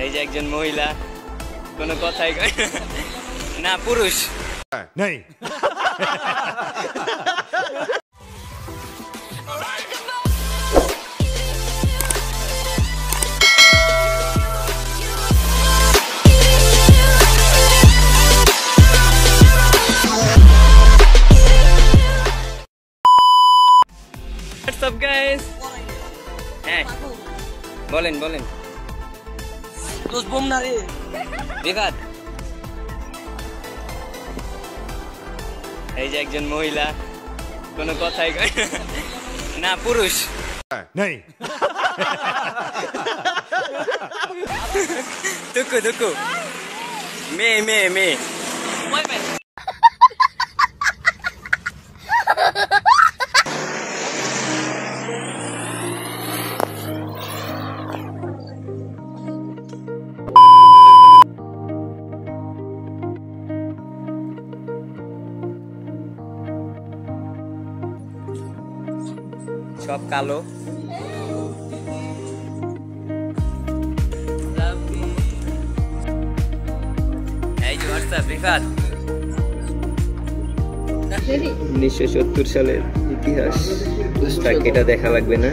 এই যে একজন মহিলা কোনো কথাই কয় না, পুরুষ नहीं। What's up guys? হ্যাঁ বলেন বলেন। দোষ বোম না রে বিভাদ, এই যে একজন মহিলা কোনো কথাই কয় না, পুরুষ नहीं। দুকু দুকু, মেয়ে মেয়ে মেয়ে। সব কালো। এই যে হোয়াটসঅ্যাপ রিফাত, 1970 সালের ইতিহাস এটা দেখা লাগবে না।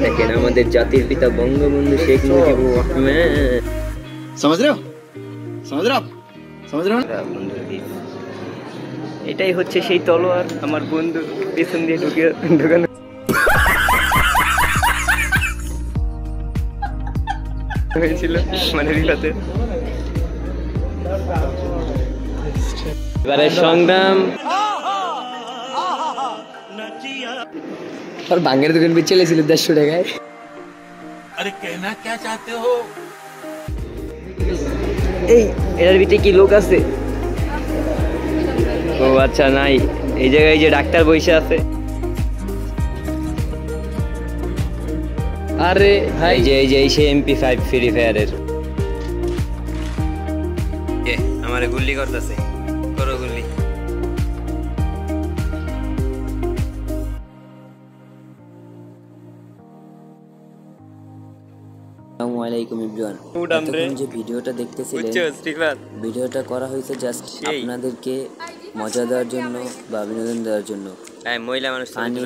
দেখেন আমাদের জাতির পিতা বঙ্গবন্ধু শেখ মুজিবুর রহমান। समझ रहे हो এটাই হচ্ছে সেই তলোয়ার আমার বন্ধু পেছন দিয়ে ঢুকানো। হয়েছিল মানে রিফাতে। এবারে সংগ্রাম। और भांगेर दुकान पे चले 150 টাকায়। अरे कहना क्या चाहते हो? এই এটার ভিতরে কি লোক আছে? ও আচ্ছা নাই, এই জায়গায় যে ডাক্তার বসে আছে। আরে ভাই এই যে সে MP5 ফ্রি ফায়ারের। আমারে গুল্লি করতেছে, করো গুল্লি। আসসালামু আলাইকুম এভরিওয়ান। যে ভিডিওটা দেখতেছিলেন, ভিডিওটা করা হয়েছে জাস্ট আপনাদেরকে মজা দেওয়ার জন্য বা বিনোদন দেওয়ার জন্য। মহিলা মানুষ ফানি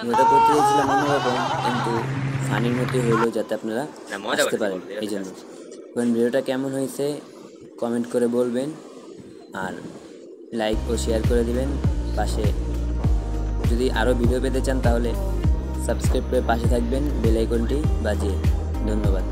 ভিডিওটা করতে চেয়েছিলাম অন্যরকম, কিন্তু ফানির মতোই হইলো যাতে আপনারা আসতে পারেন। এই জন্য ভিডিওটা কেমন হয়েছে কমেন্ট করে বলবেন, আর লাইক ও শেয়ার করে দিবেন। পাশে যদি আরও ভিডিও পেতে চান তাহলে সাবস্ক্রাইব করে পাশে থাকবেন, বেল আইকনটি বাজিয়ে। ধন্যবাদ।